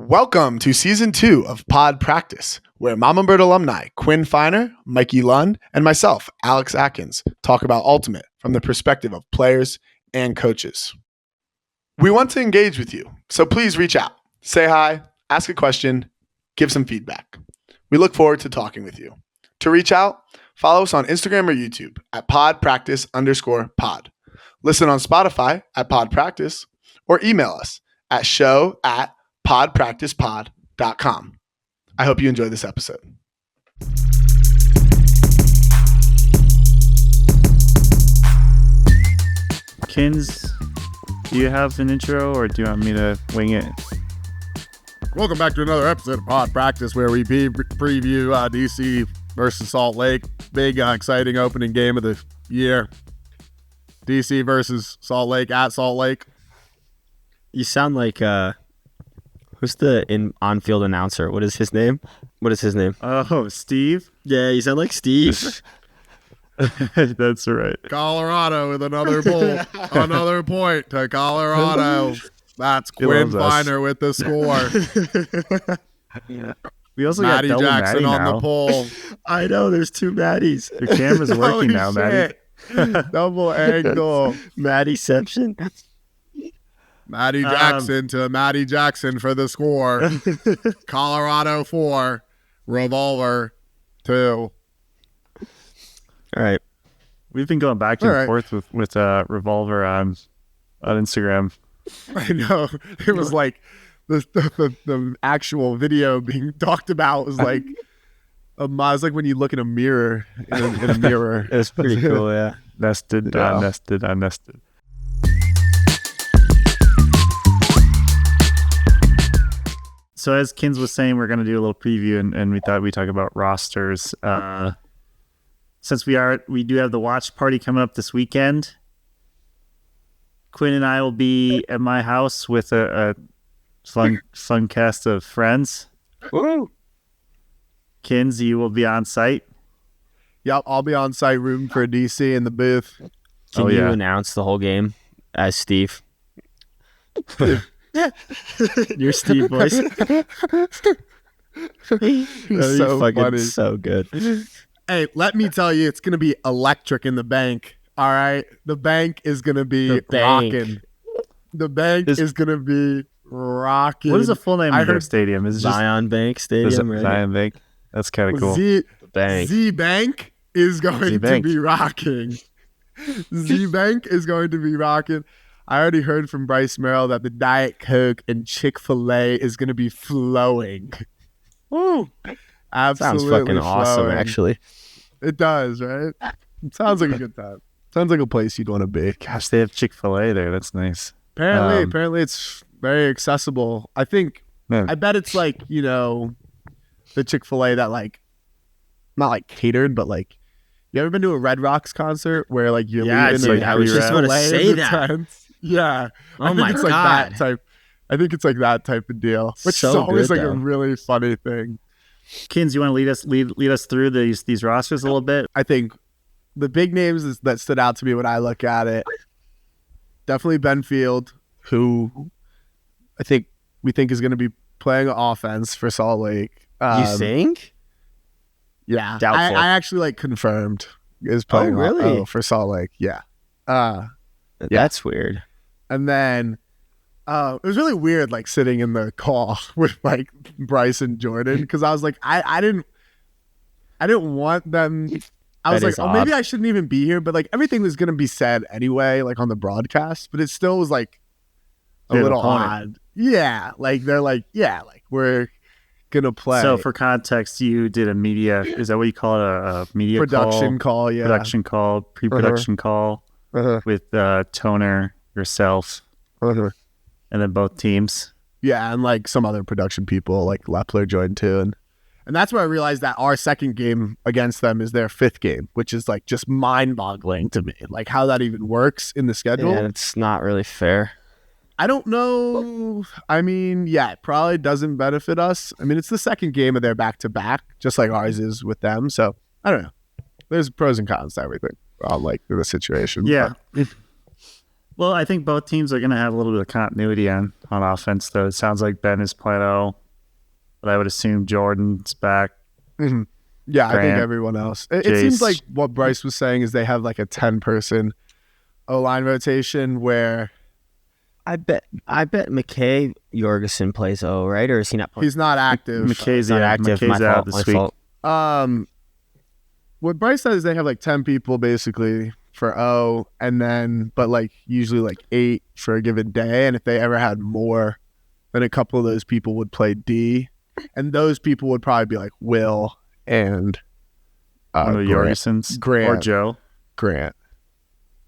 Welcome to Season 2 of Pod Practice, where Mama Bird alumni Quinn Feiner, Mikey Lund, and myself, Alex Atkins, talk about Ultimate from the perspective of players and coaches. We want to engage with you, so please reach out, say hi, ask a question, give some feedback. We look forward to talking with you. To reach out, follow us on Instagram or YouTube at podpractice_pod. Listen on Spotify at Pod Practice, or email us at show@podpracticepod.com. I hope you enjoy this episode. Kins, do you have an intro or do you want me to wing it? Welcome back to another episode of Pod Practice, where we preview DC versus Salt Lake. Big, exciting opening game of the year. DC versus Salt Lake at Salt Lake. You sound like who's the on-field announcer? What is his name? Oh, Steve? Yeah, you sound like Steve. That's right. Colorado with another another point to Colorado. That's Quinn Feiner with the score. We also Maddie got double Jackson Maddie on now. the pole. I know, there's two Maddies. Your camera's working now, Maddie. Double angle. Maddieception. Maddie Jackson to Maddie Jackson for the score. Colorado 4, Revolver 2. All right. We've been going back and forth with Revolver on Instagram. I know. It was like the actual video being talked about was like it's like when you look in a mirror in a mirror. It's pretty cool, yeah. Nested. So as Kins was saying, we're going to do a little preview, and we thought we'd talk about rosters. Since we do have the watch party coming up this weekend, Quinn and I will be at my house with a fun cast of friends. Woo! Kins, you will be on site. Yep, I'll be on site rooting for DC in the booth. Can you announce the whole game as Steve? Your Steve voice. He's so funny. So good. Hey, let me tell you, it's going to be electric in the bank. All right? The bank is going to be rocking. The bank is going to be rocking. What is the full name of their stadium? Is it just Zion Bank Stadium, right? Zion Bank. That's kind of cool. Z-Bank is going to be rocking. Z-Bank is going to be rocking. I already heard from Bryce Merrill that the Diet Coke and Chick-fil-A is going to be flowing. Woo! Absolutely. Sounds fucking awesome, actually. It does, right? It sounds like a good time. Sounds like a place you'd want to be. Gosh, they have Chick-fil-A there. That's nice. Apparently it's very accessible. I bet it's like, the Chick-fil-A that like, not like catered, but like, you ever been to a Red Rocks concert where like you're leaving? I was just going to say that. Tents? Yeah. Oh my it's God. Like that type. I think it's like that type of deal, which so is always good, like though. a really funny thing. Kins, you want to lead us through these rosters a little bit? I think the big names that stood out to me when I look at it, definitely Ben Field, who we think is going to be playing offense for Salt Lake. You think? Yeah. Doubtful. I actually confirmed is playing for Salt Lake. Yeah. That's weird. And then it was really weird sitting in the call with Bryce and Jordan, because I was like, I didn't want them. I was like, oh, maybe I shouldn't even be here, but everything was gonna be said anyway, on the broadcast, but it still was a little odd. Yeah, they're we're gonna play. So for context, you did a media, is that what you call it, a media production call? Yeah, production call, pre-production call with Toner, yourself, and then both teams. Yeah, and some other production people, Lepler joined too, and that's where I realized that our second game against them is their fifth game, which is just mind-boggling to me, how that even works in the schedule. Yeah, it's not really fair. I don't know. I mean, yeah, it probably doesn't benefit us. I mean, it's the second game of their back-to-back, just like ours is with them. So, I don't know. There's pros and cons to everything on, the situation. Yeah. Well, I think both teams are going to have a little bit of continuity on offense, though. It sounds like Ben is playing O, but I would assume Jordan's back. Mm-hmm. Yeah, I think Grant, everyone else. It seems like what Bryce was saying is they have like a 10-person O-line rotation where I bet McKay Jorgensen plays O, right? Or is he not playing? he's not active. McKay's not active. McKay's My out fault, this my week. fault. What Bryce says is they have like 10 people basically for O, and then but like usually like 8 for a given day, and if they ever had more, then a couple of those people would play D, and those people would probably be like Will and One of the Jorgensens Grant. or Joe. Grant.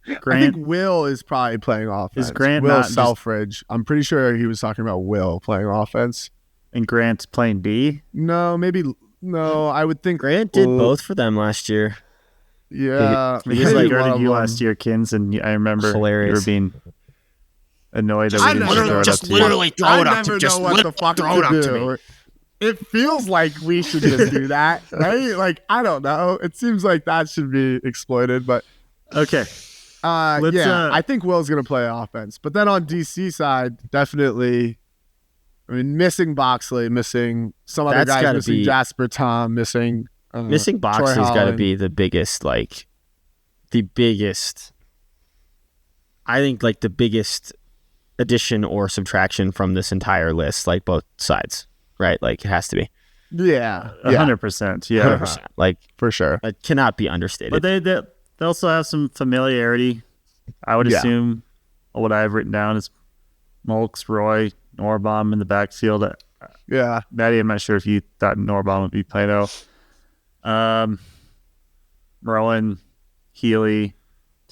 I Grant, think Will is probably playing offense. Is Grant Will not just- Selfridge. I'm pretty sure he was talking about Will playing offense. and Grant's playing D. No, maybe no. I would think Grant did both for them last year. Yeah, He was maybe like one guarded of you them. last year, Kins, and I remember Hilarious. you were being annoyed that I we didn't never- throw it just up to you. literally throw I it up never to just know what the fuck throw it up to to do. me. It feels like we should just do that, right? Like I don't know. It seems like that should be exploited, but Okay. Let's, yeah, I think Will's gonna play offense. But then on DC side, definitely. I mean, missing Boxley, missing some other That's guys, gotta missing be- Jasper Tom, missing Missing Troy Boxley's got to Holland. be the biggest, like, the biggest. I think, like, the biggest addition or subtraction from this entire list, like both sides, right? Like, it has to be. Yeah, 100%. Yeah. 100%. Like, for sure. it cannot be understated. But they also have some familiarity. I would Yeah. assume what I have written down is Malks, Roy, Norbaum in the backfield. Yeah, Maddie, I'm not sure if you thought Norbaum would be playing O. Merlin, Healy,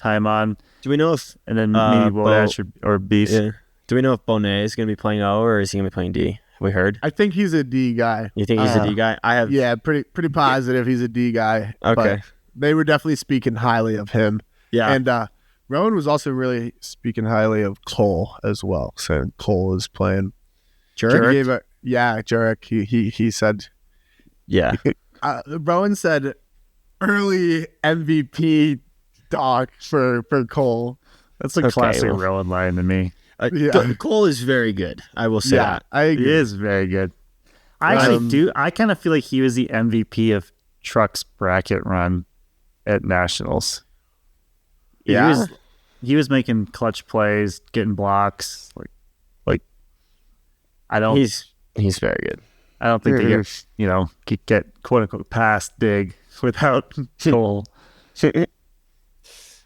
Tymon, Do we know if and then maybe Wodash or Beef. yeah. Do we know if Bonet is going to be playing O or is he going to be playing D? Have we heard? I think he's a D guy. You think he's a D guy? I have. Yeah, pretty positive he's a D guy. Okay. But they were definitely speaking highly of him. Yeah. And Rowan was also really speaking highly of Cole as well, saying Cole is playing. Jurek? He gave Jurek. He said. Yeah. Rowan said early MVP talk for Cole. That's a Okay, classic well. Rowan line to me. Yeah. Cole is very good. I will say that. I He agree. is very good. I actually do. I kind of feel like he was the MVP of Truck's bracket run at Nationals. Yeah. He was making clutch plays, getting blocks. Like I don't He's very good. I don't think they get quote unquote past dig without Cole.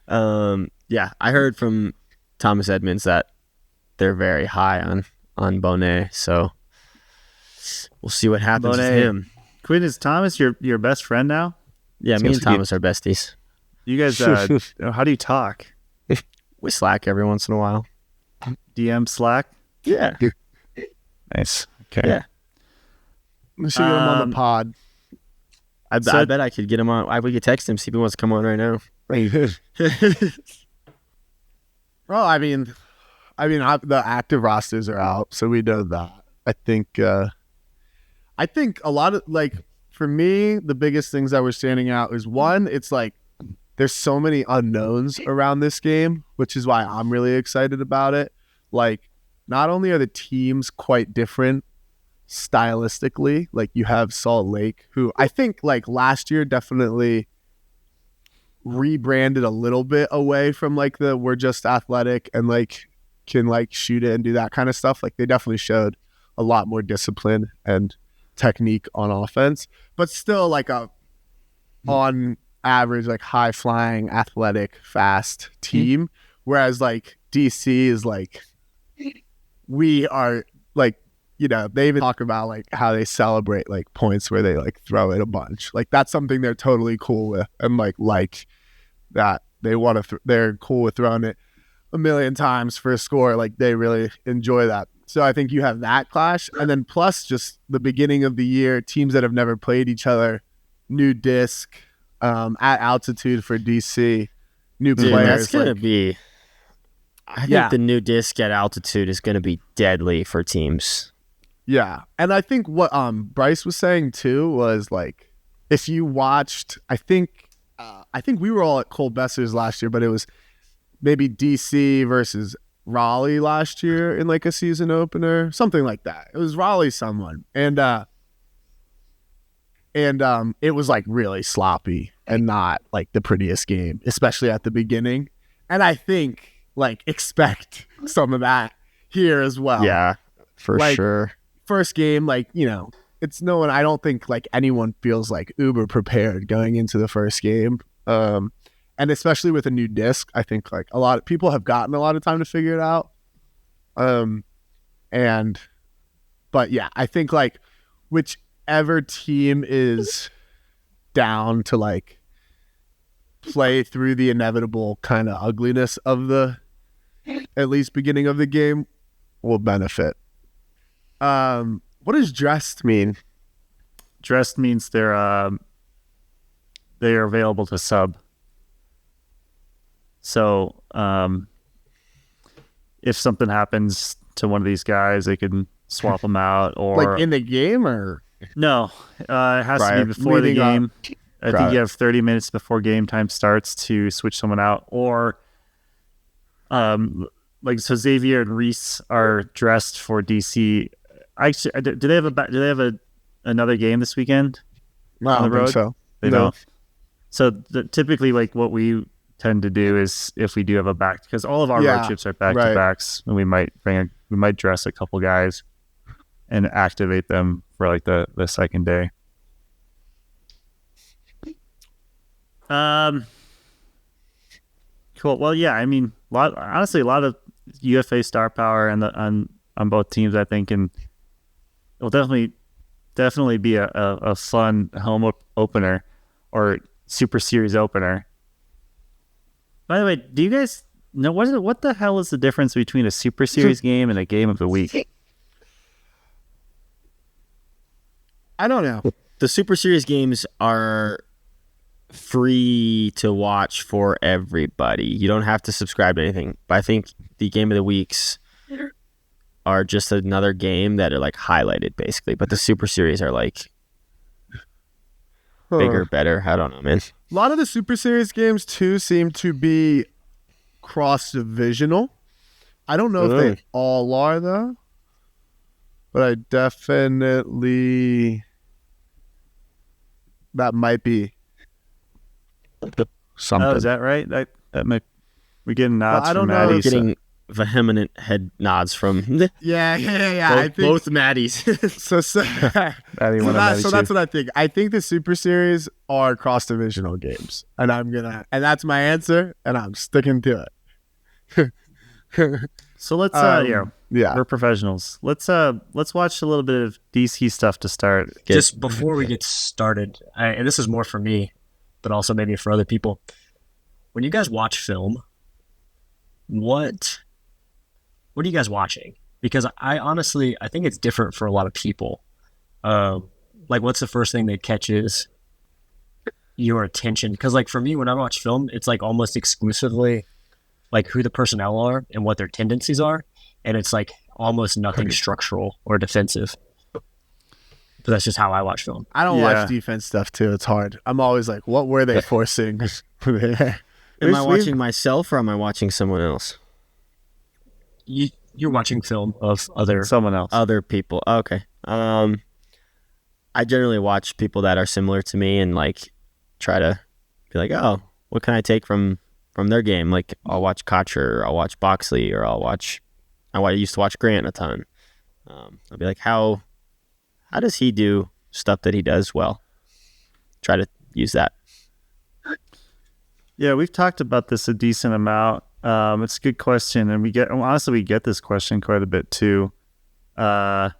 Yeah, I heard from Thomas Edmonds that they're very high on Bonet, so we'll see what happens with Bonet. him. Quinn, is Thomas your best friend now? Yeah, me Seems and to be- Thomas are besties. You guys, how do you talk? We Slack every once in a while. DM Slack? Yeah. Nice. Okay. Yeah. We should get him on Um, the pod. I So- bet I could get him on. We could text him, see if he wants to come on right now. Well, I mean, the active rosters are out, so we know that. I think a lot of, like, for me, the biggest things that were standing out is one, it's like there's so many unknowns around this game, which is why I'm really excited about it. Like, not only are the teams quite different stylistically, like you have Salt Lake, who I think like last year definitely rebranded a little bit away from like the we're just athletic and like can like shoot it and do that kind of stuff. Like they definitely showed a lot more discipline and technique on offense, but still like a on average like high flying athletic fast team, whereas like DC is like we are like, you know, they even talk about like how they celebrate like points where they like throw it a bunch. Like that's something they're totally cool with, and like that they want to they're cool with throwing it a million times for a score. Like they really enjoy that. So I think you have that clash, and then plus just the beginning of the year, teams that have never played each other, new disc at altitude for DC, new Dude, players. that's gonna like- be. I think Yeah. the new disc at altitude is gonna be deadly for teams. Yeah. And I think what Bryce was saying too was like if you watched, I think we were all at Cole Besser's last year, but it was maybe DC versus Raleigh last year in like a season opener, something like that. It was Raleigh someone, and it was like really sloppy and not like the prettiest game, especially at the beginning. And I think like expect some of that here as well. Yeah, for Like, sure. First game, like, you know, it's no one. I don't think like anyone feels like uber prepared going into the first game. And especially with a new disc, I think like a lot of people have gotten a lot of time to figure it out. But yeah, I think like whichever team is down to like play through the inevitable kind of ugliness of the at least beginning of the game will benefit. What does dressed mean? Dressed means they are available to sub. So if something happens to one of these guys, they can swap them out. Or Like in the game or no, it has to Prior. be before the Leading up. game. I Got think it. you have 30 minutes before game time starts to switch someone out. Or like so Xavier and Reese are dressed for DC. Actually, do they have another game this weekend? I On the don't think road? so. They No. don't. So typically, like what we tend to do is if we do have a back, because all of our Yeah, road trips are back right. to backs, and we might dress a couple guys and activate them for like the second day. Cool. Well, yeah. I mean, honestly, a lot of UFA star power on both teams, I think, and it'll definitely be a fun home opener or Super Series opener. By the way, do you guys know what the hell is the difference between a Super Series game and a game of the week? I don't know. The Super Series games are free to watch for everybody. You don't have to subscribe to anything. But I think the game of the weeks are just another game that are like highlighted basically. But the Super Series are like bigger, better. I don't know, man. A lot of the Super Series games too seem to be cross-divisional. I don't know if they all are though, but I definitely that might be something. Oh, is that right? That might we getting nods I don't from know Maddie. if- Getting vehement head nods from Yeah. I think both Maddies. so. Maddie, one of Maddie So too. that's what I think. I think the Super Series are cross-divisional games, and that's my answer, and I'm sticking to it. So let's Yeah. we're professionals. Let's watch a little bit of DC stuff to start. Just before we get started, and this is more for me, but also maybe for other people. When you guys watch film, what are you guys watching? Because I honestly think it's different for a lot of people. Like, what's the first thing that catches your attention? Because like for me, when I watch film, it's like almost exclusively like who the personnel are and what their tendencies are, and it's like almost nothing structural or defensive. But that's just how I watch film. I don't Yeah. watch defense stuff too. It's hard. I'm always like, what were they forcing? Am I watching myself or am I watching someone else? You're watching film of other. Someone else. Other people. Okay. I generally watch people that are similar to me and like try to be like, oh, what can I take from their game? Like I'll watch Kotcher, or I'll watch Boxley, or I used to watch Grant a ton. I'll be like, how does he do stuff that he does well? Try to use that. Yeah, we've talked about this a decent amount. It's a good question, and we get this question quite a bit too. It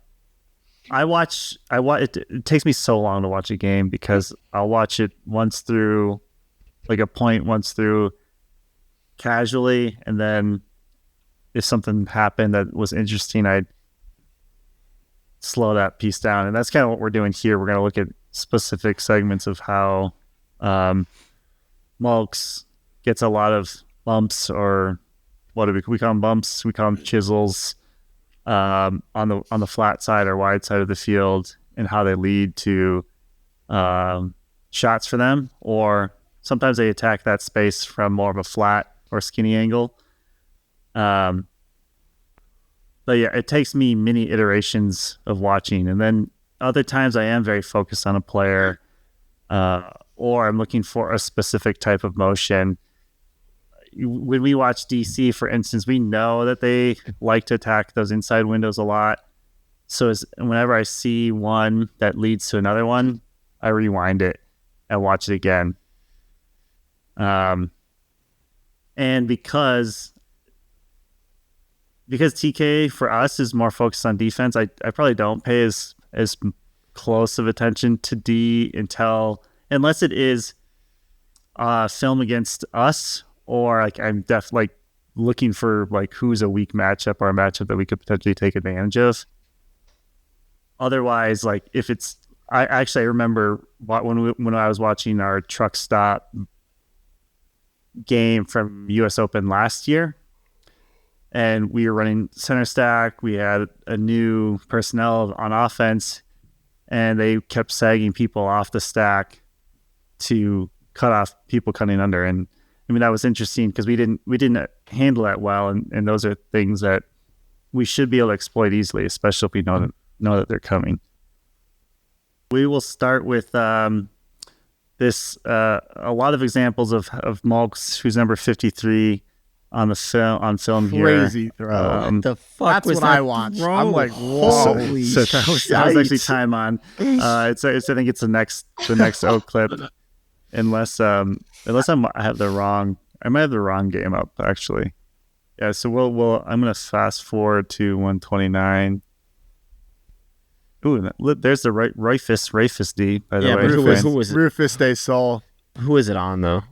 takes me so long to watch a game because I'll watch it once through, like a point once through, casually, and then if something happened that was interesting, I'd slow that piece down, and that's kind of what we're doing here. We're going to look at specific segments of how Malks gets a lot of bumps, or what do we call them? Bumps. We call them chisels on the flat side or wide side of the field, and how they lead to shots for them, or sometimes they attack that space from more of a flat or skinny angle. But yeah, it takes me many iterations of watching, and then other times I am very focused on a player, or I'm looking for a specific type of motion. When we watch DC, for instance, we know that they like to attack those inside windows a lot. So whenever I see one that leads to another one, I rewind it and watch it again. And because TK for us is more focused on defense, I probably don't pay as close of attention to D unless it is film against us, or like I'm definitely looking for like who's a weak matchup or a matchup that we could potentially take advantage of. Otherwise, like if it's, I remember when I was watching our truck stop game from US Open last year, and we were running center stack. We had a new personnel on offense, and they kept sagging people off the stack to cut off people cutting under. And I mean, that was interesting because we didn't handle that well, and those are things that we should be able to exploit easily, especially if we know that they're coming. We will start with this a lot of examples of Malks, who's number 53 on film here. Crazy throw. What the fuck That's was what that I watched. throw? I'm like, whoa. Holy So shit. that was actually time on. I think it's the next O clip, unless I have the wrong game up actually. Yeah, so I'm gonna fast forward to 129. Ooh, there's the Rufus D, by the Yeah, way. but who was it? Rufus de Sol. Who is it on though?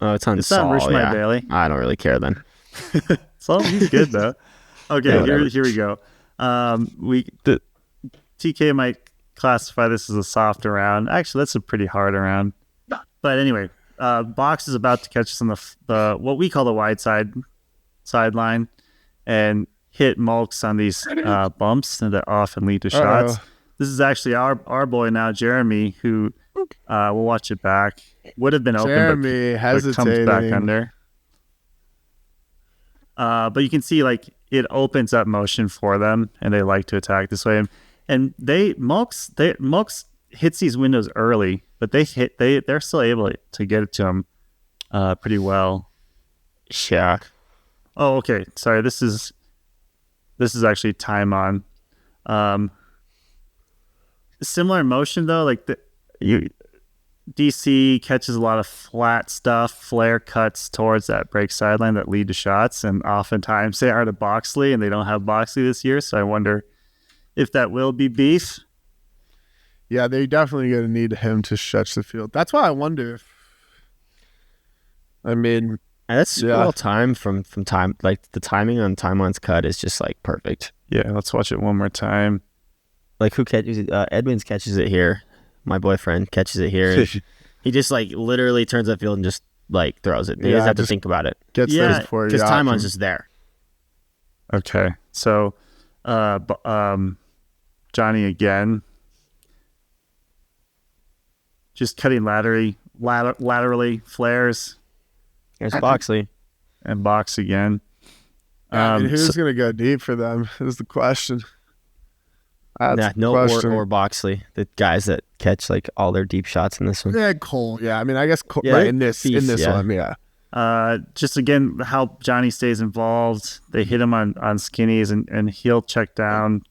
Oh, it's on It's on Saul. Rishmai Yeah. Bailey. I don't really care then. So he's good though. Okay, Yeah, here we go. TK might classify this as a soft round. Actually, that's a pretty hard round. But anyway, Box is about to catch us on the what we call the wide sideline, and hit Malks on these bumps that often lead to shots. This is actually our boy now, Jeremy, who we'll watch it back. Would have been open, Jeremy but hesitating. comes back under. But you can see like it opens up motion for them, and they like to attack this way. And Malks hits these windows early, but they're still able to get it to them pretty well. Yeah. Oh, okay. Sorry, this is actually time on. Similar motion though, like DC catches a lot of flat stuff, flare cuts towards that break sideline that lead to shots, and oftentimes they are to Boxley, and they don't have Boxley this year, so I wonder if that will be beef. Yeah, they're definitely going to need him to stretch the field. That's why I wonder if. I mean, And that's well timed from time. Like the timing on Timeline's cut is just like perfect. Yeah, let's watch it one more time. Like who catches it? Edmonds catches it here. My boyfriend catches it here. And he just like literally turns that field and just like throws it. He doesn't have to think about it. Gets there before because Timeline's just there. Okay, so Jonny again. Just cutting laterally, flares. There's Boxley. And Box again. I mean, who's going to go deep for them is the question. That's the question. Or Boxley, the guys that catch like all their deep shots in this one. Yeah, Cole. Yeah, I mean, I guess Cole, Yeah, right in this yeah. one. Yeah. Just again, how Jonny stays involved. They hit him on skinnies, and he'll check down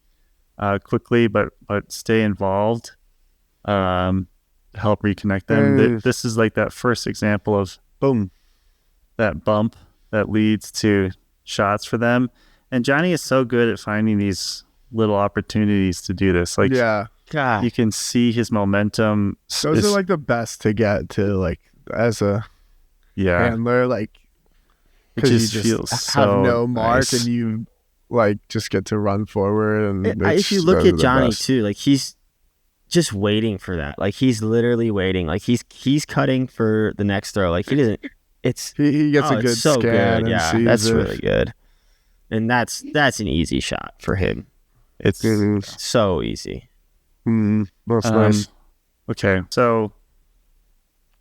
quickly, but stay involved. Help reconnect them. This is like that first example of boom, that bump that leads to shots for them. And Jonny is so good at finding these little opportunities to do this. Like, yeah, God. you can see his momentum. Those are like the best to get to, like as a handler, like because you feels just so have no mark nice. and you like just get to run forward. And If you look at Jonny too, like he's just waiting for that. Like he's literally waiting. Like he's cutting for the next throw. Like he doesn't. It's he gets a good it's so scan. good. And Yeah, sees that's it. really good. And that's an easy shot for him. It's So easy. That's nice. okay. So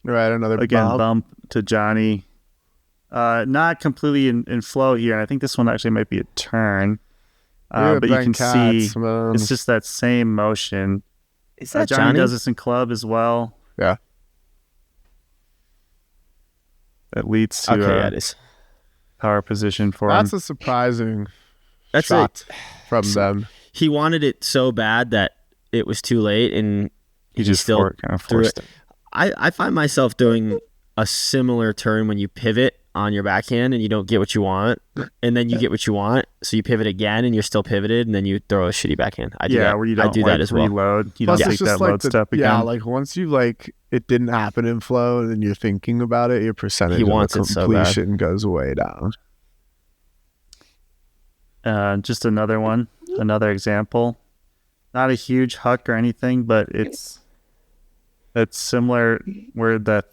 Right, another again, bump. bump to Jonny. Not completely in flow here. I think this one actually might be a turn. But you can see man. it's just that same motion. Is that Johnny Johnny? does this in club as well. Yeah. That leads to Okay, yeah, it is. power position for That's him. a surprising That's shot it. from them. He wanted it so bad that it was too late, and He just still kind of threw forced it. I find myself doing a similar turn when you pivot on your backhand and you don't get what you want, and then you get what you want, so you pivot again and you're still pivoted, and then you throw a shitty backhand. I do that. Where you don't I do like that as well. reload. You Plus, don't it's take just that load step again. Yeah, like once you it didn't happen in flow, and then you're thinking about it, your percentage He wants of it so bad. completion goes way down. Just another one, another example. Not a huge huck or anything, but it's similar where the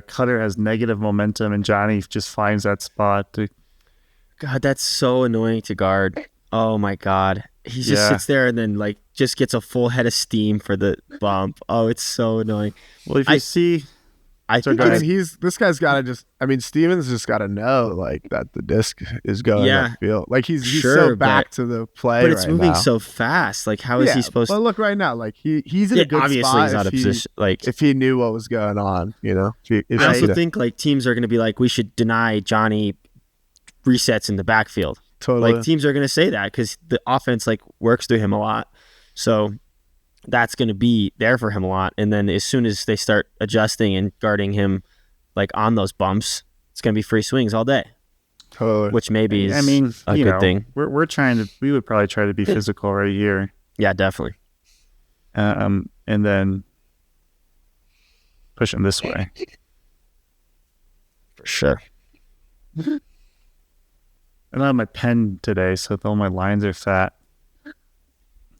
cutter has negative momentum and Johnny just finds that spot. God, that's so annoying to guard. Oh my God. He just sits there and then just gets a full head of steam for the bump. Oh, it's so annoying. Well, if you see, I think go I ahead. mean, this guy's got to Steven's just got to know that the disc is going upfield. Like he's Sure, so back to the play, but it's right moving now. so fast. Like, how is he supposed But to? look right now, he's in a good Obviously, spot. he's out of position. If he knew what was going on, If I also think teams are going to be like, we should deny Johnny resets in the backfield. totally. Like teams are going to say that because the offense works through him a lot. So that's going to be there for him a lot. And then as soon as they start adjusting and guarding him on those bumps, it's going to be free swings all day, Totally. which maybe is a you good know, thing. we would probably try to be physical right here. Yeah, definitely. And then push him this way. For sure. I don't have my pen today, so all my lines are fat.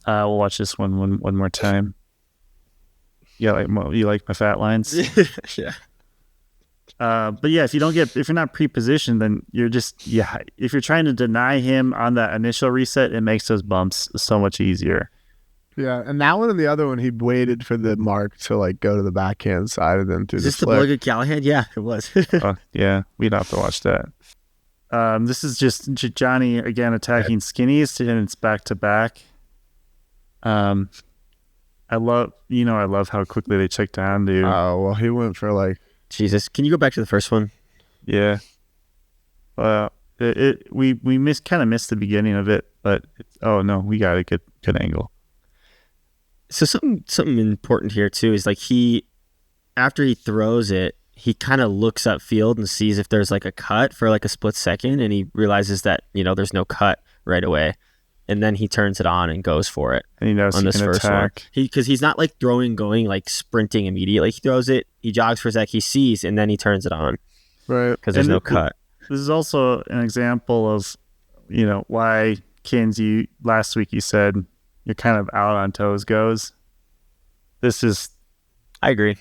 We'll watch this one more time. Yeah, you like my fat lines? Yeah. But yeah, if you're not pre-positioned, then you're just if you're trying to deny him on that initial reset, it makes those bumps so much easier. Yeah, and that one and the other one, he waited for the mark to go to the backhand side and then through Is the this the flick. Blood Callahan? Yeah, it was. Yeah, we'd have to watch that. This is just Johnny again attacking skinnies, and it's back to back. I love how quickly they check down to. Oh well, he went for Jesus, can you go back to the first one? Yeah. We kind of missed the beginning of it, but we got a good angle. So something important here too is after he throws it, he kind of looks upfield and sees if there's a cut for a split second, and he realizes that there's no cut right away, and then he turns it on and goes for it. And he knows on he this can first attack. one. Because he's not going sprinting immediately. He throws it, he jogs for a sec, he sees, and then he turns it on right. because there's And no cut. This is also an example of why Kins, last week you said you're kind of out on toes goes. This is I agree.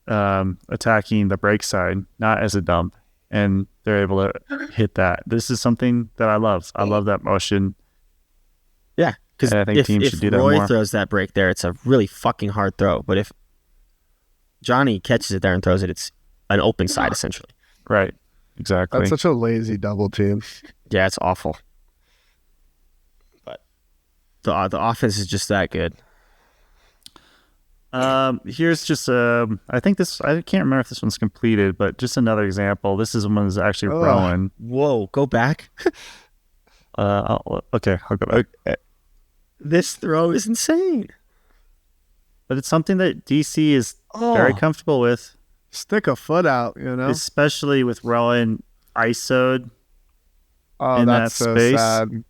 attacking the break side, not as a dump, and they're able to hit that. This is something that I love. I love that motion. Yeah, because I think teams should do that Roy more. throws that break there, it's a really fucking hard throw. But if Johnny catches it there and throws it, it's an open side essentially. Right. Exactly. That's such a lazy double team. Yeah, it's awful. But the offense is just that good. Here's just I can't remember if this one's completed, but just another example. This is one that's actually Rowan. Whoa, go back. I'll go back. This throw is insane. But it's something that DC is very comfortable with, Stick a foot out, especially with Rowan ISO'd. Oh, in that's that so space. sad.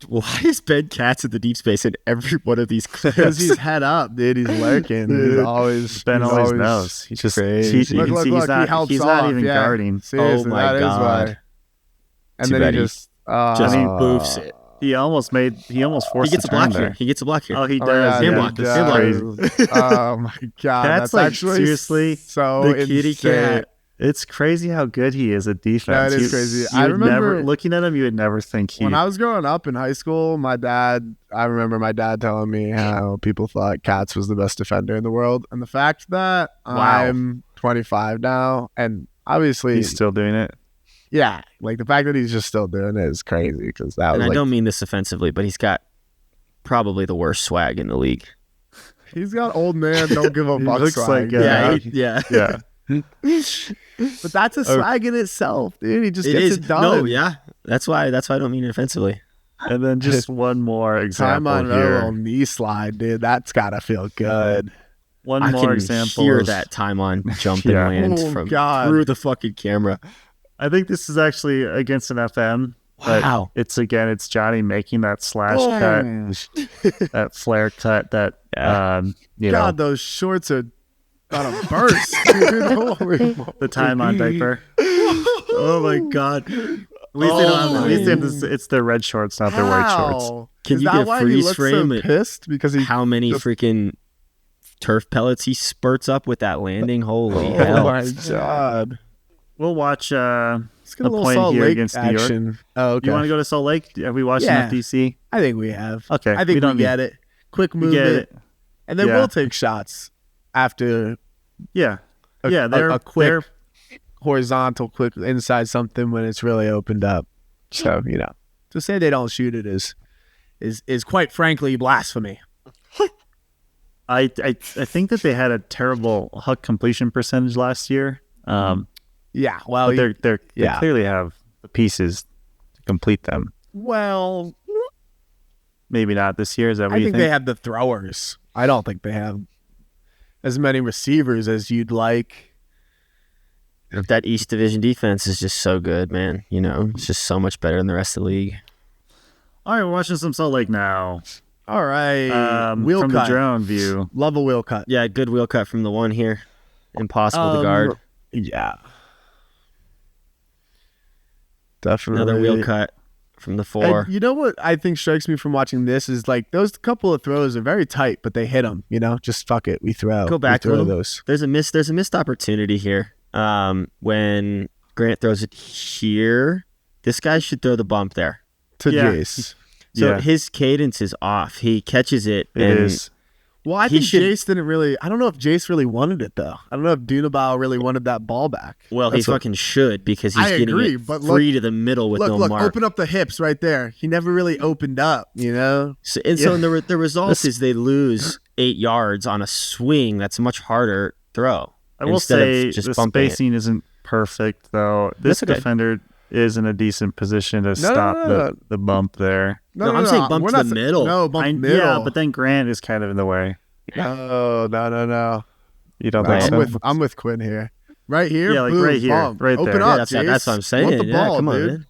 Why is Ben Katz in the deep space in every one of these Because clips? he's head up, dude. He's lurking. He's always Ben always knows. He's just crazy. you can Look, see look, he's not, he helps he's not off, even yeah. guarding. Seriously, Oh my that is God. why. And Too then bad he he just boofs it. He almost forced He gets the a block turn here. there. He gets a block here. Oh, he Oh, does. yeah, Hand he block, does. hand block. Oh my God, That's actually seriously so the kitty insane. cat. It's crazy how good he is at defense. No, it is crazy. You I would remember never, looking at him, you would never think he. When I was growing up in high school, I remember my dad telling me how people thought Katz was the best defender in the world. And the fact that Wow. I'm 25 now and obviously He's still doing it. yeah, like the fact that he's just still doing it is crazy because that And was I like don't mean this offensively, but he's got probably the worst swag in the league. he's got old man don't give a He fuck looks swag. like, yeah. Yeah. But that's a swag in itself, dude. He just It gets is. it done. No, yeah. That's why I don't mean it offensively. And then just one more Time example on here. little knee slide, dude. That's gotta feel good. One I more can example. hear is- that time on jump and Yeah. land Oh, from God. through the fucking camera. I think this is actually against an FM. But Wow. it's Johnny making that slash cut, that flare cut, that you God, know, those shorts are on a burst, dude. Holy the time on diaper. Oh my god. At least they don't have, at least they have this, it's their red shorts, not their white shorts. How? Can Is you that get a why he freeze looks frame so at pissed because he how many just- freaking turf pellets he spurts up with that landing? Holy Oh hell. my god! We'll watch Let's get a a little point Salt here Lake against New York. action. Oh, okay. You want to go to Salt Lake? Have we watched Yeah. enough DC? I think we have. Okay, I think we don't need- get it. Quick We movement, get it. and then Yeah. we'll take shots after Yeah, a, yeah. They're a quick they're- horizontal, quick inside something when it's really opened up. So to say they don't shoot it is quite frankly blasphemy. I think that they had a terrible huck completion percentage last year. Yeah, well, But they yeah. clearly have the pieces to complete them. well, Maybe not this year. Is that what I you think think? they have the throwers. I don't think they have as many receivers as you'd like. That East Division defense is just so good, man. You know, it's just so much better than the rest of the league. All right, we're watching some Salt Lake now. All right, wheel from cut. the drone view. Love a wheel cut. Yeah, good wheel cut from the one here. Impossible to guard. Yeah, definitely Another wheel cut from the four. And you know what I think strikes me from watching this is like those couple of throws are very tight, but they hit them. Just fuck it, we throw. Go back we to throw them. those. There's a missed opportunity here. When Grant throws it here, this guy should throw the bump there. To Yeah. Jace. So Yeah. his cadence is off. He catches it, It and is. Well, I He think should- Jace didn't really. I don't know if Jace really wanted it though. I don't know if Dunabal really wanted that ball back. well, he That's what- fucking should because he's I getting agree, it but free to the middle with no look, mark. open up the hips right there. He never really opened up. So the result is they lose 8 yards on a swing. That's a much harder throw. I will instead of say just the bumping it. spacing isn't perfect though. This That's okay. defender is in a decent position to stop no. the bump there. No, I'm saying bump we're to not the sa- middle. No, bump middle. Yeah, but then Grant is kind of in the way. No. You don't Right. think so? I'm with Quinn here. Right here. Yeah, like boom, right here, bump. right Open there. up, Yeah, that's what I'm Jace. saying. Want the Yeah, ball, come on, dude. man.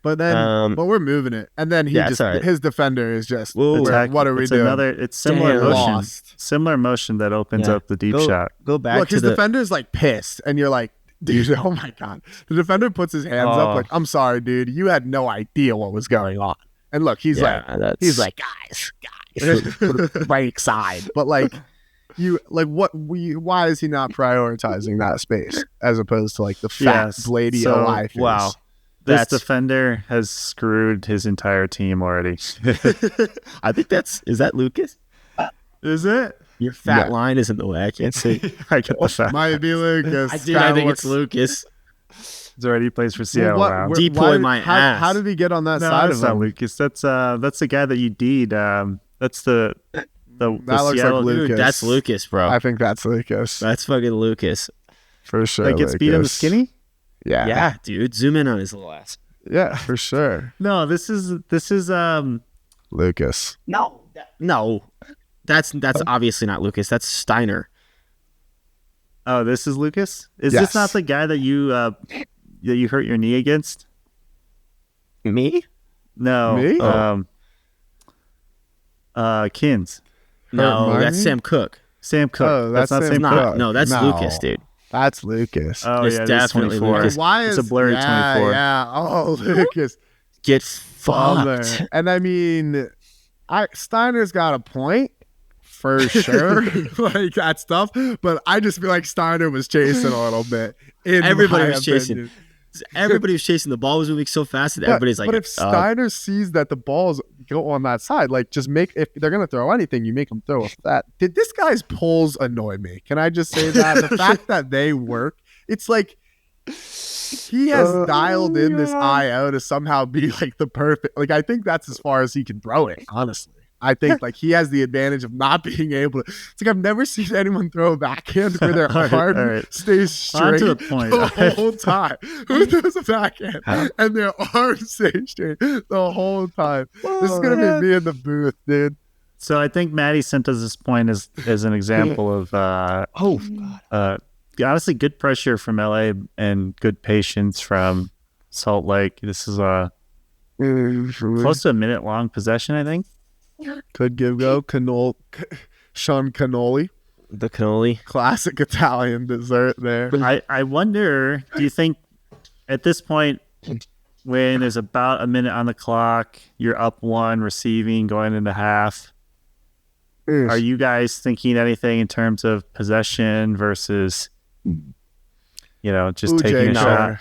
But then, Um, we're moving it, and then yeah, it's all right. his defender is just. Whoa. where- what are we it's doing? It's similar Damn. motion. Lost. Similar motion that opens Yeah. up the deep Go- shot. Go back Look, to his the. defender's like pissed, and you're like, dude, oh my god. The defender puts his hands Oh. up, like, I'm sorry, dude, you had no idea what was going on. And look, he's that's like, guys, right side, but like. Why is he not prioritizing that space as opposed to like the fat, Yes. blady So, OI face? wow. This That's- defender has screwed his entire team already. I think is that Lucas? Is it? Your fat Yeah. line is in the way. I can't see. I get the fact. Might be Lucas. I think it's Lucas. He's already plays for Seattle now. Depoy my ass. How did he get on that No, side that's of not him? Lucas. That's the guy that you deed. That's the That looks like Seattle Lucas. Dude, that's Lucas, bro. I think that's Lucas That's fucking Lucas. for sure. that gets beat on the Lucas. skinny. Yeah, Yeah, dude. Zoom in on his little ass. yeah, for sure. No, this is Lucas. No. That's obviously not Lucas. That's Steiner. Oh, this is Lucas. Is Yes. this not the guy that you hurt your knee against? Me? No. Me? Kins. No, my that's knee? Sam Cook. Sam Cook. Oh, that's not Sam Sam Not. Cook. Cook. No, that's No. Lucas, dude. That's Lucas. Oh It's yeah, this is definitely 24. Lucas. Why It's is a blurry 24. Yeah. Oh, Lucas. Get Bummer. fucked. And I mean, Steiner's got a point for sure. Like that stuff. But I just feel like Steiner was chasing a little bit. Everybody my was chasing. opinion. Everybody was chasing. The ball was moving so fast that everybody's like, but if Steiner sees that the balls go on that side, like just if they're gonna throw anything, you make them throw that. Did this guy's pulls annoy me? Can I just say that the fact that they work, it's like He has dialed in this IO to somehow be like the perfect. Like I think that's as far as he can throw it. Honestly, I think like he has the advantage of not being able to. It's like I've never seen anyone throw a backhand where their arm stays straight On to the point. the whole time. Who throws a backhand and their arm stays straight the whole time? This is gonna be me in the booth, dude. So I think Maddie sent us this point as an example of honestly good pressure from LA and good patience from Salt Lake. This is a close to a minute long possession, I think. Could give go Sean Cannoli, The cannoli. classic Italian dessert there. I wonder, do you think at this point when there's about a minute on the clock, you're up one receiving going into half, are you guys thinking anything in terms of possession versus just taking a shot?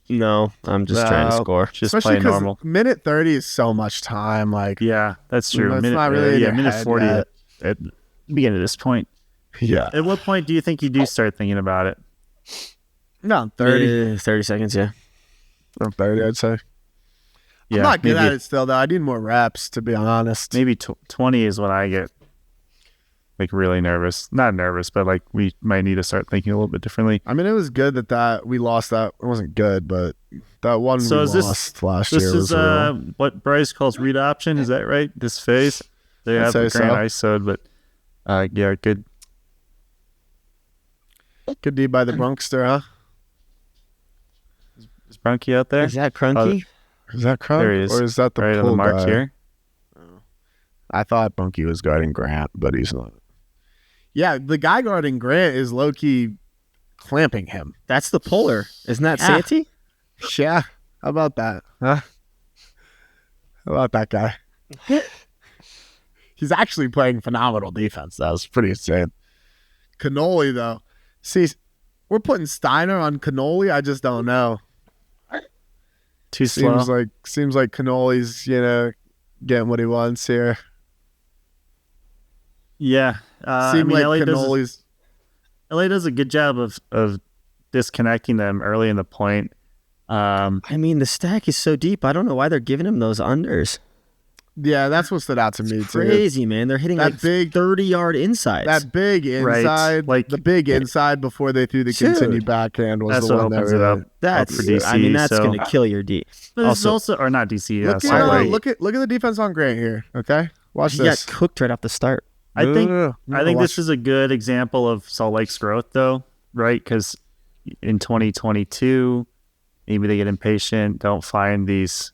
No, I'm just trying to score. Just Especially play normal. minute 30 is so much time. Like, Yeah, that's true. It's not really in your minute head 40 yet. at the beginning of this point. yeah, At what point do you think you do start thinking about it? no, 30. 30 seconds, yeah. Or 30, I'd say. Yeah, I'm not good maybe, at it still, though. I need more reps, to be honest. maybe 20 is when I get like really nervous. Not nervous, but like we might need to start thinking a little bit differently. I mean, it was good that we lost that. It wasn't good, but that one So we is this- lost last This year is was real. what Bryce calls read option. Is that right? This phase they I'd have a say grand so. ISO'd, but yeah, good. Good D by the Brunkster, huh? Is Brunky out there? Is that Crunky? Is that Crunk? There he is. Or is that the Right on pull the mark guy? here. I thought Bunky was guarding Grant, but he's not. Yeah, the guy guarding Grant is low-key clamping him. That's the puller. Isn't that Yeah. Santee? Yeah. How about that? Huh? How about that guy? He's actually playing phenomenal defense. That was pretty insane. Cannoli, though. See, we're putting Steiner on Cannoli. I just don't know. Too slow. Seems like Cannoli's, getting what he wants here. Yeah. Seems like LA Cannoli's. LA does a good job of disconnecting them early in the point. I mean, the stack is so deep. I don't know why they're giving him those unders. Yeah, that's what stood out to me, too. Crazy, man. They're hitting That like big- 30-yard insides. That big inside, Like- the big inside before they threw the Dude. continued backhand was That's the what one that opens it really. up. That's for DC, I mean, that's so- going to kill your D. But it's also or not DC. Look, Salt at, Lake. look at the defense on Grant here. Okay, watch He this. got cooked right off the start. I think Watch. this is a good example of Salt Lake's growth, though, right? Because in 2022, maybe they get impatient, don't find these,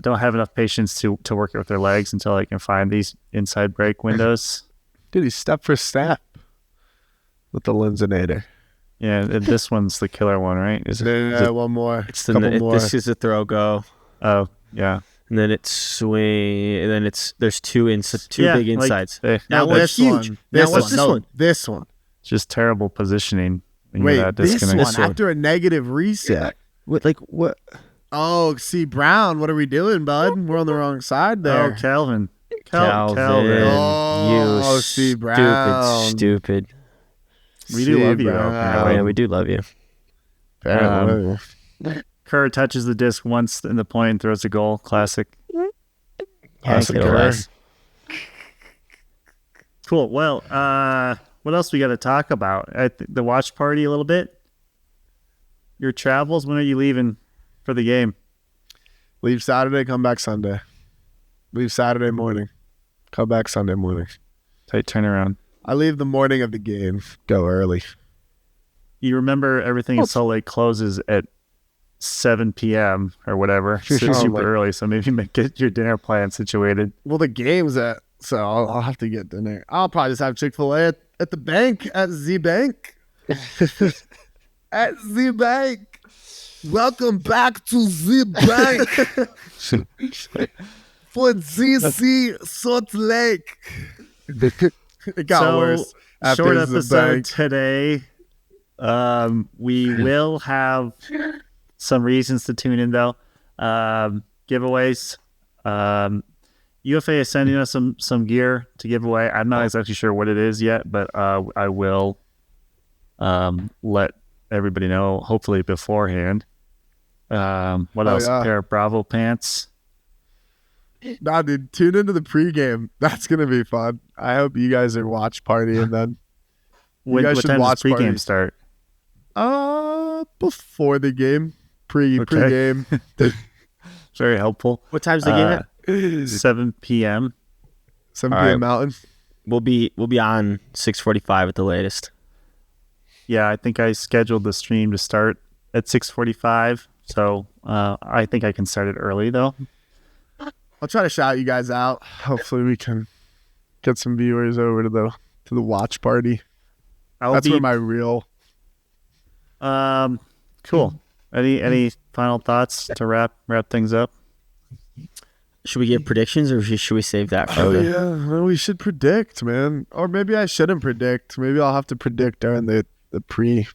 don't have enough patience to work it with their legs until they can find these inside break windows. Dude, he's step for step with the Linsonator. Yeah, and this one's the killer one, right? Is it? One more. It's couple more. This is a throw go, Oh, yeah. and then it's swing, and then there's two Yeah, big like, insides. they- Now this what's huge? one. Now This what's one. this No, one? This one. just terrible positioning. when you're Wait, that this disconnected. one after a negative reset. What? Oh, see, Brown, what are we doing, bud? We're on the wrong side there. Oh, Calvin. Calvin, Oh, you see, Brown. stupid. We do love you, though. Brown. Oh, yeah, we do love you. Apparently. Kerr touches the disc once in the point and throws a goal. Classic. Classic Hank Kerr. Less. Cool. Well, what else we got to talk about? The watch party a little bit. Your travels. When are you leaving for the game? Leave Saturday, come back Sunday. Leave Saturday morning, come back Sunday morning. Tight turnaround. I leave the morning of the game, go early. You remember everything in Salt Lake closes at 7 p.m. or whatever. So Oh, super my- early. So maybe get your dinner plan situated. Well, the game's so I'll have to get dinner. I'll probably just have Chick-fil-A at the bank, at Z Bank. At Z Bank. Welcome back to Z Bank for ZC Salt Lake. It got So, worse. After Short Z episode Bank. today. We will have some reasons to tune in though. Giveaways. UFA is sending us some gear to give away. I'm not exactly sure what it is yet, but I will let everybody know, hopefully beforehand. What else? Yeah. A pair of Bravo pants. Nah, dude, tune into the pregame. That's gonna be fun. I hope you guys are watch partying then. What guys time should does watch pregame party. start? Before the game, Okay. pregame. Very helpful. What time's the game at? 7 p.m. 7 All p.m. right. Mountain. We'll be on 6:45 at the latest. Yeah, I think I scheduled the stream to start at 6:45. So I think I can start it early though. I'll try to shout you guys out. Hopefully, we can get some viewers over to the watch party. That's where my real. Cool. Any final thoughts to wrap things up? Should we give predictions or should we save that for Oh the yeah, well, we should predict, man. Or maybe I shouldn't predict. Maybe I'll have to predict during the pre.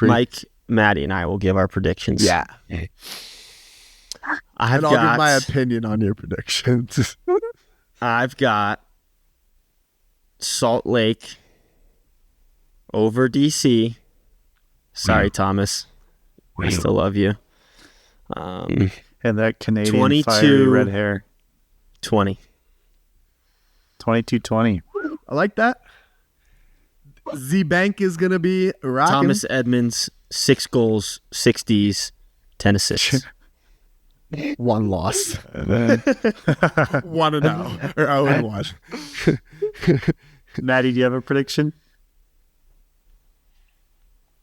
Mike, Maddie, and I will give our predictions. Yeah, I've and I'll got give my opinion on your predictions. I've got Salt Lake over DC. Sorry, Thomas. I still love you. And that Canadian 22 fiery red hair. 20. 22-20. I like that. Z Bank is gonna be rocking. Thomas Edmonds, 6 goals, 6 Ds, 10 assists. One loss. 1-0 or 0-1. Maddie, do you have a prediction?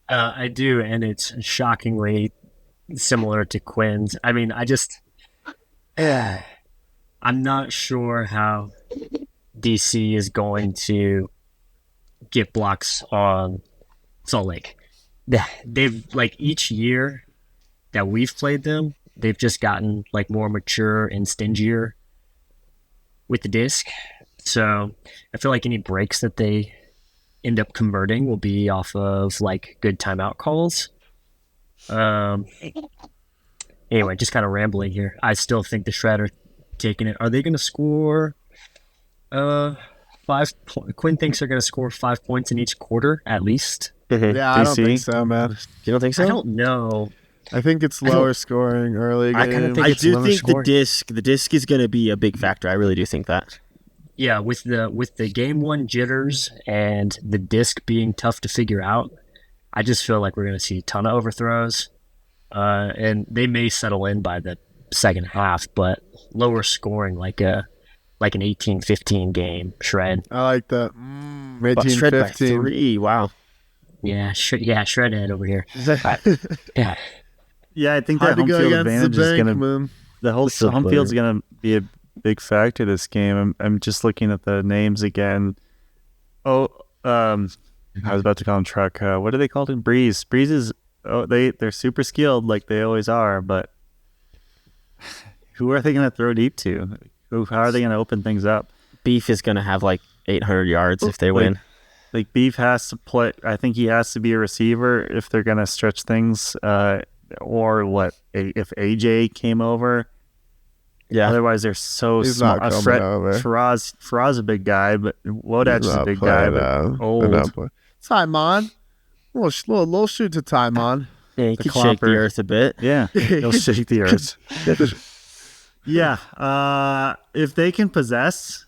I do, and it's shockingly similar to Quinn's. I mean, I'm not sure how DC is going to get blocks on Salt Lake. They've, like, each year that we've played them, they've just gotten, like, more mature and stingier with the disc. So I feel like any breaks that they end up converting will be off of, like, good timeout calls. Anyway, just kind of rambling here. I still think the Shredder taking it. Are they going to score 5 Quinn thinks they're going to score 5 points in each quarter at least. Yeah, I don't DC? think so, man. You don't think so? I don't know. I think it's lower scoring early game. I kinda think I it's do lower think scoring. the disc is going to be a big factor. I really do think that. Yeah, with the game one jitters and the disc being tough to figure out, I just feel like we're going to see a ton of overthrows. And they may settle in by the second half, but lower scoring like an 18-15 game shred. I like that. But 18, shred by 15. 3. Wow. Yeah, shredhead over here. Yeah. Yeah, I think Hard that to home go field against advantage the is bank, going to man. the whole Still home player. field's going to be a big factor this game. I'm just looking at the names again. I was about to call him Truck. What are they called in Breeze? Breeze is they're super skilled like they always are, but who are they going to throw deep to? How are they going to open things up? Beef is going to have like 800 yards if they win. Like Beef has to play. I think he has to be a receiver if they're going to stretch things. Or what? If AJ came over. Yeah. Otherwise, they're so He's small. not coming over. Faraz a big guy, but Wodach is a big guy, but old. Timon. Little shoot to Timon. Yeah, he The could shake the clopper. earth a bit. Yeah, he'll shake the earth. Yeah, if they can possess,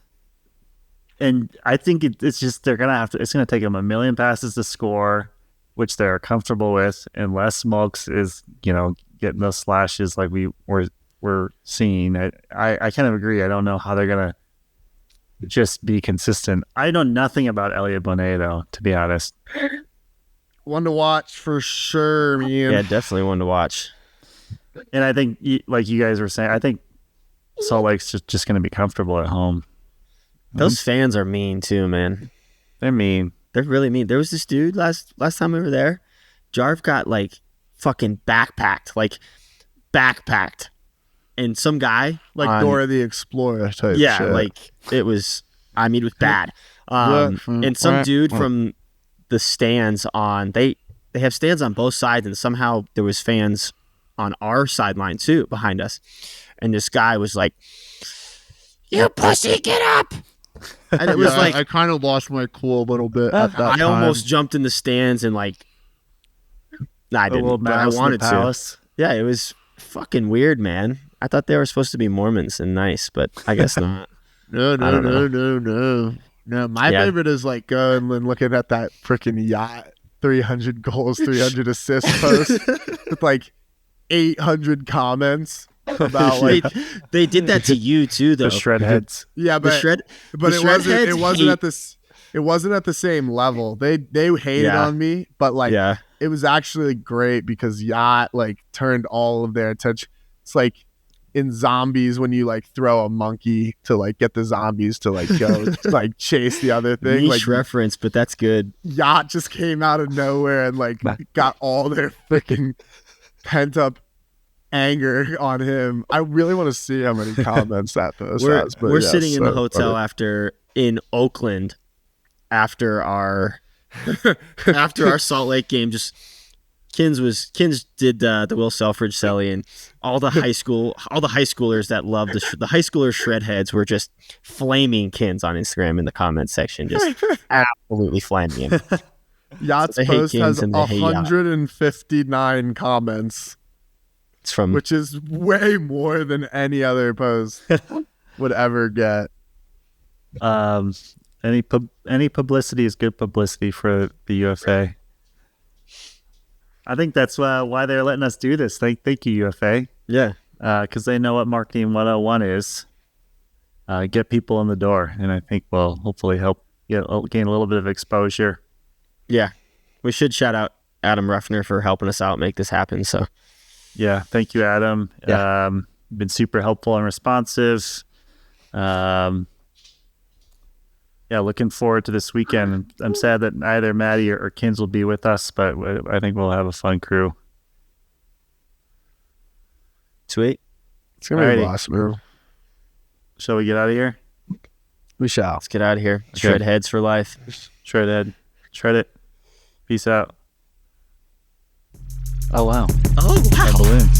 and I think it's just they're gonna have to. It's gonna take them a million passes to score, which they're comfortable with, unless Malks is getting those slashes like we're seeing. I kind of agree. I don't know how they're gonna just be consistent. I know nothing about Elliot Bonet though, to be honest. One to watch for sure, man. Yeah, definitely one to watch. And I think, like you guys were saying, I think Salt Lake's just going to be comfortable at home. Those fans are mean too, man. They're mean. They're really mean. There was this dude last time we were there. Jarv got like fucking backpacked. And some guy Like Dora the Explorer type yeah, shit. like it was it was bad. And some dude from the stands on they have stands on both sides, and somehow there was fans on our sideline too behind us. And this guy was like, "You pussy, get up!" And it was like I kind of lost my cool a little bit at that I time. almost jumped in the stands and like No, I The little didn't, but I mouse in the wanted to. palace. Yeah, it was fucking weird, man. I thought they were supposed to be Mormons and nice, but I guess not. No, I don't know. No, my Yeah. favorite is like going and looking at that freaking yacht 300 goals, 300 assists post with like 800 comments about like They did that to you too, though. The shred heads. yeah, The but shred, but the it shred wasn't heads it wasn't hate- at this it wasn't at the same level. They hated Yeah. on me, but like yeah, it was actually great because yacht like turned all of their attention. It's like in zombies when you like throw a monkey to like get the zombies to like go like chase the other thing. niche Like reference, but that's good. yacht just came out of nowhere and like got all their freaking pent up anger on him. I really want to see how many comments that post has. But We're yeah, sitting in the so hotel funny. in Oakland after our Salt Lake game. Just Kins did the Will Selfridge celly, and all the high schoolers that love the high schoolers shred heads were just flaming Kins on Instagram in the comment section, just absolutely flaming him. Yacht's They hate post Kins has and they hate Yacht. 159 comments, It's from which is way more than any other post would ever get. Any publicity is good publicity for the UFA. I think that's why they're letting us do this. Thank you, UFA, yeah. because they know what marketing 101 is. Get people in the door, and I think we'll hopefully help gain a little bit of exposure. Yeah, we should shout out Adam Ruffner for helping us out make this happen. So Yeah, thank you, Adam. Yeah. Been super helpful and responsive. Yeah, looking forward to this weekend. I'm sad that either Maddie or Kins will be with us, but I think we'll have a fun crew. sweet. It's gonna be Alrighty. a blast, man. Shall we get out of here? We shall. Let's get out of here. Okay. Shred heads for life. Shred Ed. Shred it. Peace out. Oh, wow. Oh wow. Balloons.